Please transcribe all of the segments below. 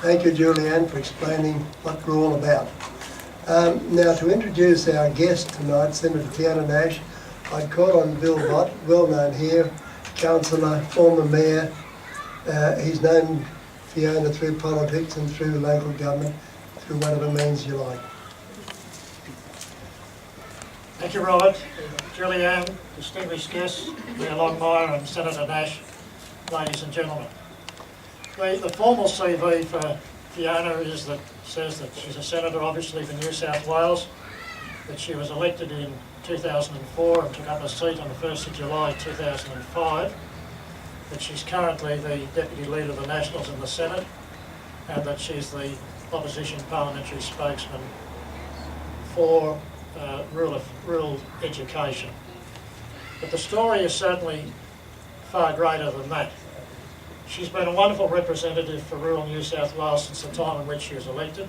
Thank you, Julianne, for explaining what we're all about. Now, to introduce our guest tonight, Senator Fiona Nash, I'd call on Bill Bott, well known here, councillor, former mayor. He's known Fiona through politics and through local government, through whatever means you like. Thank you, Robert. Julianne, distinguished guests, Mayor Longmire and Senator Nash, ladies and gentlemen. The formal CV for Fiona says that she's a senator, obviously, for New South Wales, that she was elected in 2004 and took up a seat on the 1st of July 2005, that she's currently the Deputy Leader of the Nationals in the Senate, and that she's the opposition parliamentary spokesman for rural education. But the story is certainly far greater than that. She's been a wonderful representative for rural New South Wales since the time in which she was elected.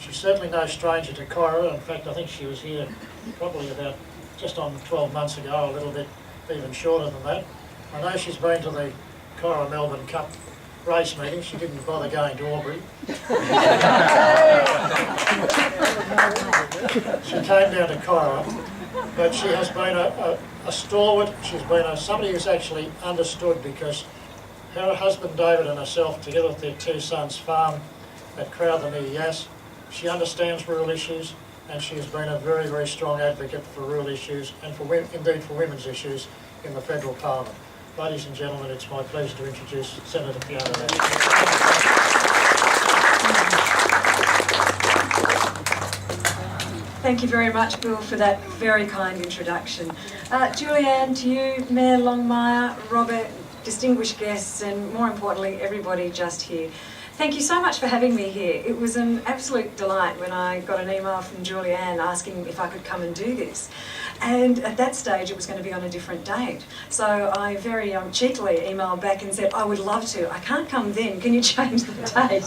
She's certainly no stranger to Cora. In fact, I think she was here probably about just on 12 months ago, a little bit even shorter than that. I know she's been to the Cora Melbourne Cup race meeting. She didn't bother going to Albury. She came down to Cora, but she has been a stalwart. She's been somebody who's actually understood, because her husband David and herself, together with their two sons, farm at Crowther near Yass. She understands rural issues, and she has been a very, very strong advocate for rural issues and for indeed for women's issues in the federal parliament. Ladies and gentlemen, it's my pleasure to introduce Senator Fiona Nash. Thank you very much, Bill, for that very kind introduction. Julianne, to you, Mayor Longmire, Robert, distinguished guests, and more importantly, everybody just here. Thank you so much for having me here. It was an absolute delight when I got an email from Julianne asking if I could come and do this. And at that stage, it was going to be on a different date. So I very cheekily emailed back and said, I would love to. I can't come then. Can you change the date?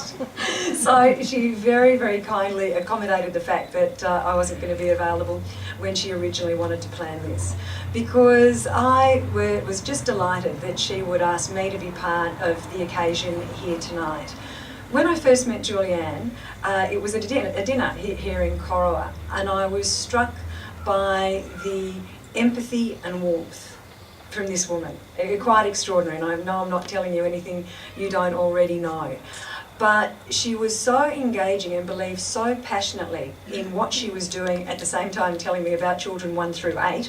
So she very, very kindly accommodated the fact that I wasn't going to be available when she originally wanted to plan this. Because I was just delighted that she would ask me to be part of the occasion here tonight. When I first met Julianne, it was at a dinner here in Corowa, and I was struck by the empathy and warmth from this woman. Quite extraordinary, and I know I'm not telling you anything you don't already know. But she was so engaging and believed so passionately in what she was doing, at the same time telling me about children 1 through 8,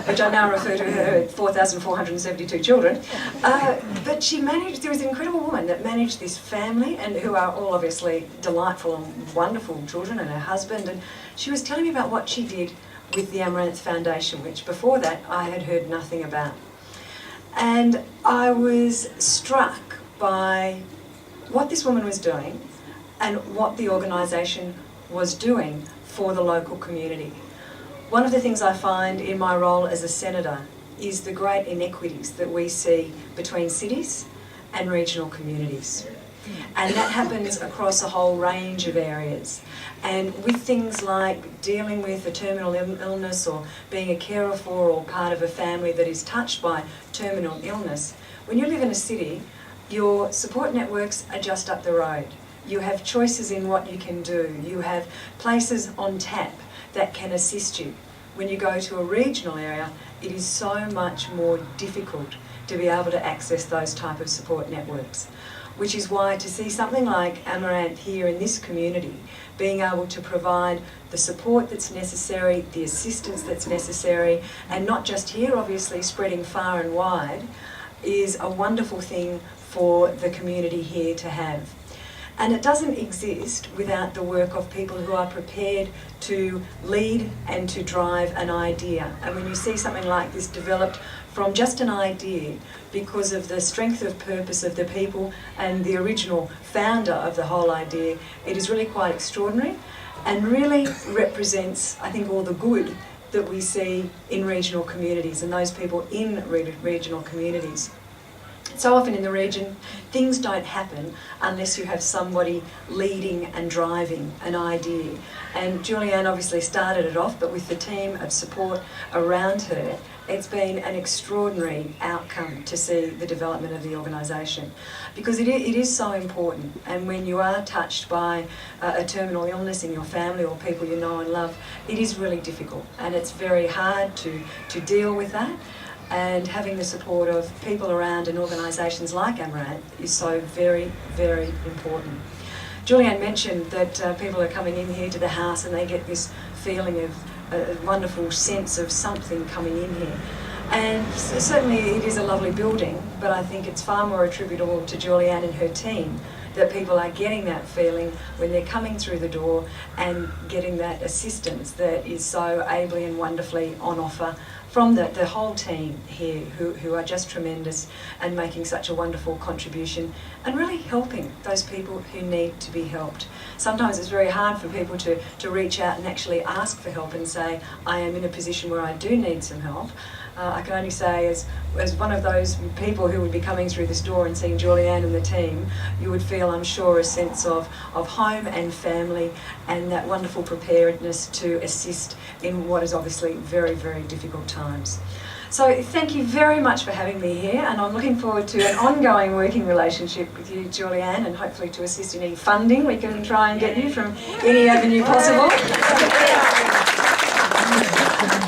which I now refer to her 4,472 children. But she there was an incredible woman that managed this family, and who are all obviously delightful and wonderful children, and her husband. And she was telling me about what she did with the Amaranth Foundation, which before that I had heard nothing about. And I was struck by what this woman was doing and what the organisation was doing for the local community. One of the things I find in my role as a senator is the great inequities that we see between cities and regional communities. And that happens across a whole range of areas. And with things like dealing with a terminal illness, or being a carer for or part of a family that is touched by terminal illness, when you live in a city, your support networks are just up the road. You have choices in what you can do. You have places on tap that can assist you. When you go to a regional area, it is so much more difficult to be able to access those type of support networks. Which is why to see something like Amaranth here in this community, being able to provide the support that's necessary, the assistance that's necessary, and not just here, obviously, spreading far and wide, is a wonderful thing for the community here to have. And it doesn't exist without the work of people who are prepared to lead and to drive an idea. And when you see something like this developed from just an idea, because of the strength of purpose of the people and the original founder of the whole idea, it is really quite extraordinary and really represents, I think, all the good that we see in regional communities and those people in regional communities. So often in the region, things don't happen unless you have somebody leading and driving an idea. And Julianne obviously started it off, but with the team of support around her, it's been an extraordinary outcome to see the development of the organisation, because it is so important. And when you are touched by a terminal illness in your family or people you know and love, it is really difficult, and it's very hard to deal with that. And having the support of people around and organisations like Amaranth is so very, very important. Julianne mentioned that people are coming in here to the house and they get this feeling of a wonderful sense of something coming in here. And certainly it is a lovely building, but I think it's far more attributable to Julianne and her team that people are getting that feeling when they're coming through the door and getting that assistance that is so ably and wonderfully on offer from the whole team here, who are just tremendous and making such a wonderful contribution and really helping those people who need to be helped. Sometimes it's very hard for people to reach out and actually ask for help and say, I am in a position where I do need some help. I can only say, as one of those people who would be coming through this door and seeing Julianne and the team, you would feel, I'm sure, a sense of home and family and that wonderful preparedness to assist in what is obviously very, very difficult times. So thank you very much for having me here, and I'm looking forward to an ongoing working relationship with you, Julianne, and hopefully to assist in any funding we can try and get you from any avenue possible.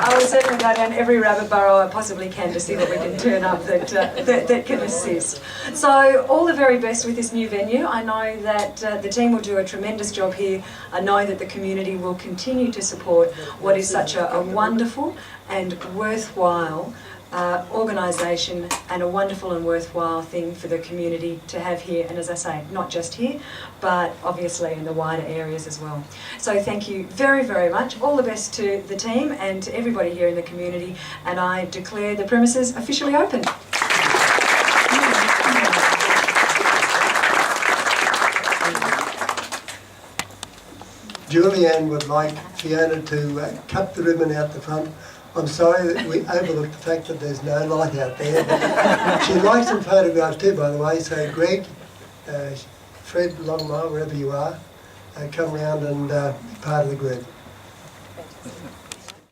I will certainly go down every rabbit burrow I possibly can to see what we can turn up that can assist. So all the very best with this new venue. I know that the team will do a tremendous job here. I know that the community will continue to support what is such a wonderful and worthwhile organisation, and a wonderful and worthwhile thing for the community to have here, and as I say, not just here, but obviously in the wider areas as well. So thank you very, very much. All the best to the team and to everybody here in the community, and I declare the premises officially open. Julianne would like Fiona to cut the ribbon out the front. I'm sorry that we overlooked the fact that there's no light out there, but she'd like some photographs too, by the way. So Greg, Fred, Longmire, wherever you are, come round and be part of the group.